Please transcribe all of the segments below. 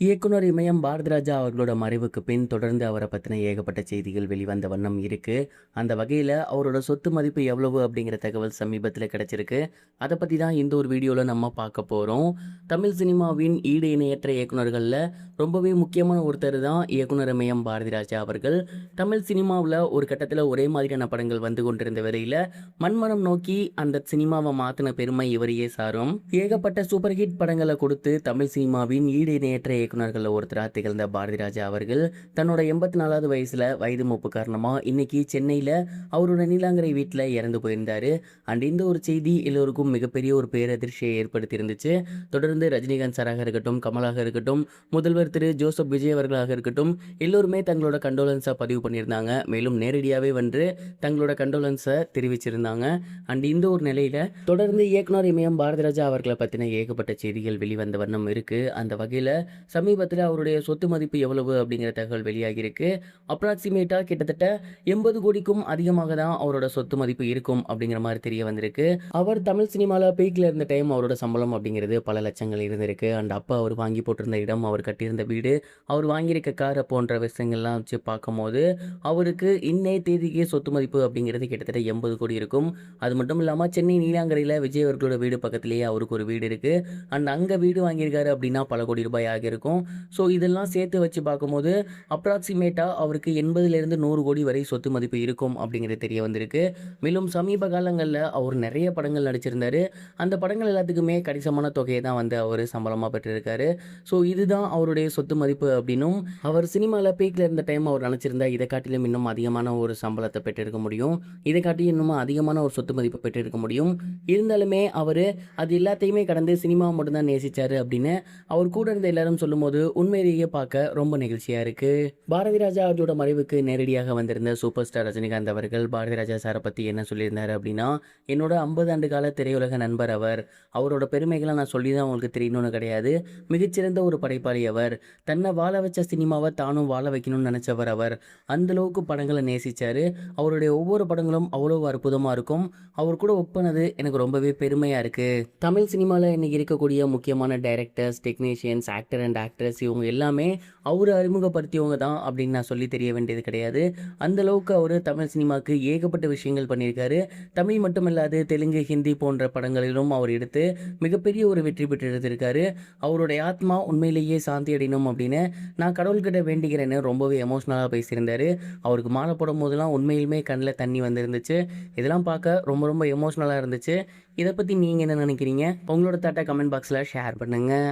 இயக்குனர் இமயம் பாரதிராஜா அவர்களோட மறைவுக்கு பின் தொடர்ந்து அவரை பற்றின ஏகப்பட்ட செய்திகள் வெளிவந்த வண்ணம் இருக்கு. அந்த வகையில் அவரோட சொத்து மதிப்பு எவ்வளவு அப்படிங்கிற தகவல் சமீபத்தில் கிடைச்சிருக்கு. அதை பற்றி தான் இந்த ஒரு வீடியோவில் நம்ம பார்க்க போகிறோம். தமிழ் சினிமாவின் ஈடு இணையற்ற இயக்குனர்களில் ரொம்பவே முக்கியமான ஒருத்தர் தான் இயக்குனர் இமயம் பாரதிராஜா அவர்கள். தமிழ் சினிமாவில் ஒரு கட்டத்தில் ஒரே மாதிரியான படங்கள் வந்து கொண்டிருந்த வரையில் மண்மனம் நோக்கி அந்த சினிமாவை மாற்றின பெருமை இவரையே சாரும். ஏகப்பட்ட சூப்பர் ஹிட் படங்களை கொடுத்து தமிழ் சினிமாவின் ஈடு இணையற்ற இயக்குனர்களில் ஒருத்தராக திகழ்ந்த பாரதிராஜா அவர்கள் தன்னோட 84வது வயசில் வயது மூப்பு காரணமாக இன்னைக்கு சென்னையில் அவரோட நீலாங்கரை வீட்டில் இறந்து போயிருந்தார். அண்ட் இந்த ஒரு செய்தி எல்லோருக்கும் மிகப்பெரிய ஒரு பேரதிர்ச்சியை ஏற்படுத்தி இருந்துச்சு. தொடர்ந்து ரஜினிகாந்த் சாராக இருக்கட்டும், கமலாக இருக்கட்டும், முதல்வர் திரு ஜோசப் விஜய் அவர்களாக இருக்கட்டும், எல்லோருமே தங்களோட கண்டோலன்ஸை பதிவு பண்ணியிருந்தாங்க. மேலும் நேரடியாகவே வந்து தங்களோட கண்டோலன்ஸை தெரிவிச்சிருந்தாங்க. அண்ட் இந்த ஒரு நிலையில் தொடர்ந்து இயக்குனர் இமயம் பாரதிராஜா அவர்களை பற்றின ஏகப்பட்ட செய்திகள் வெளிவந்த வண்ணம் இருக்குது. அந்த வகையில் சமீபத்தில் அவருடைய சொத்து மதிப்பு எவ்வளவு அப்படிங்கிற தகவல் வெளியாகியிருக்கு. அப்ராக்சிமேட்டாக கிட்டத்தட்ட 80 கோடிக்கும் அதிகமாக தான் அவரோட சொத்து மதிப்பு இருக்கும் அப்படிங்கிற மாதிரி தெரிய வந்திருக்கு. அவர் தமிழ் சினிமாவில் பீக்கில் இருந்த டைம் அவரோட சம்பளம் அப்படிங்கிறது பல லட்சங்கள் இருந்திருக்கு. அண்ட் அப்போ அவர் வாங்கி போட்டிருந்த இடம், அவர் கட்டியிருந்த வீடு, அவர் வாங்கியிருக்க காரை போன்ற விஷயங்கள்லாம் வச்சு பார்க்கும்போது அவருக்கு இன்னைய தேதிக்கே சொத்து மதிப்பு அப்படிங்கிறது கிட்டத்தட்ட 80 கோடி இருக்கும். அது மட்டும் இல்லாமல் சென்னை நீலாங்கரையில் விஜய் அவர்களோட வீடு பக்கத்திலேயே அவருக்கு ஒரு வீடு இருக்குது. அண்ட் அங்கே வீடு வாங்கியிருக்காரு அப்படின்னா பல கோடி ரூபாய் ஆகியிருக்கும். ஸோ இதெல்லாம் சேர்த்து வச்சு பார்க்கும்போது அப்ராக்சிமேட்டாக அவருக்கு 80லேருந்து 100 கோடி வரை சொத்து மதிப்பு இருக்கும் அப்படிங்கிறது தெரிய வந்திருக்கு. மேலும் சமீப காலங்களில் அவர் நிறைய படங்கள் நடிச்சிருந்தார். அந்த படங்கள் எல்லாத்துக்குமே கணிசமான தொகையை தான் வந்து அவர் சம்பளமாக பெற்றிருக்காரு. ஸோ இதுதான் அவருடைய சொத்து மதிப்பு அப்படின்னும், அவர் சினிமாவில் பீக்கில் இருந்த டைம் அவர் நினச்சிருந்தா இதை காட்டிலும் இன்னும் அதிகமான ஒரு சம்பளத்தை பெற்றிருக்க முடியும், இதை காட்டி இன்னும் அதிகமான ஒரு சொத்து மதிப்பு பெற்றிருக்க முடியும். இருந்தாலுமே அவர் அது எல்லாத்தையுமே கடந்து சினிமா மட்டும்தான் நேசித்தார் அப்படின்னு அவர் கூட இருந்த எல்லாரும் சொல்லும்போது உண்மையிலேயே பார்க்க ரொம்ப நெகிழ்ச்சியாக இருக்குது. பாரதிராஜா அவர்களோட மறைவுக்கு நேரடியாக வந்திருந்த சூப்பர் ஸ்டார் ரஜினிகாந்த் அவர்கள் பாரதிராஜா சாரை பற்றி என்ன சொல்லியிருந்தார் அப்படின்னா, என்னோட 50 ஆண்டு கால திரையுலக நண்பர் அவர். அவரோட பெருமைகளை நான் சொல்லி தான் அவங்களுக்கு தெரியணும்னு கிடையாது. மிகச்சிறந்த ஒரு படைப்பாளி அவர். தன்னை வாழ வச்ச சினிமாவை தானும் வாழ வைக்கணும்னு நினச்சவர் அவர். அந்தளவுக்கு படங்களை நேசித்தார். அவருடைய ஒவ்வொரு படங்களும் அவ்வளோ அற்புதமாக இருக்கும். அவர் கூட ஒர்க் பண்ணது எனக்கு ரொம்பவே பெருமையாக இருக்குது. தமிழ் சினிமாவில் இன்றைக்கி இருக்கக்கூடிய முக்கியமான directors, technicians, actor and actress இவங்க எல்லாமே அவர் அறிமுகப்படுத்தியவங்க தான் அப்படின்னு நான் சொல்லி தெரிய வேண்டியது கிடையாது. அந்தளவுக்கு அவர் தமிழ் சினிமாவுக்கு ஏகப்பட்ட விஷயங்கள் பண்ணியிருக்காரு. தமிழ் மட்டுமல்லாது தெலுங்கு, ஹிந்தி போன்ற படங்களிலும் அவர் எடுத்து மிகப்பெரிய ஒரு வெற்றி பெற்று எடுத்திருக்காரு. அவருடைய ஆத்மா உண்மையிலேயே சாந்தி அடையணும் அப்படின்னு நான் கடவுள்கிட்ட வேண்டிக்கிறேன்னு ரொம்பவே எமோஷ்னலாக பேசியிருந்தார். அவருக்கு மாலை போடும் போதெல்லாம் உண்மையிலுமே கண்ணில் தண்ணி வந்துருந்துச்சு. இதெல்லாம் பார்க்க ரொம்ப ரொம்ப எமோஷ்னலாக இருந்துச்சு. இதை பற்றி நீங்கள் என்ன நினைக்கிறீங்க? உங்களோட தாட்டை கமெண்ட் பாக்ஸில் ஷேர் பண்ணுங்கள்.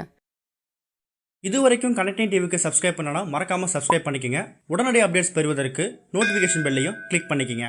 இது வரைக்கும் கனெக்டிங் டிவிக்கு சப்ஸ்கிரைப் பண்ணனா மறக்காமல் சப்ஸ்கிரைப் பண்ணிக்கங்க. உடனடி அப்டேட்ஸ் பெறுவதற்கு நோட்டிஃபிகேஷன் பெல்லையும் கிளிக் பண்ணிக்கங்க.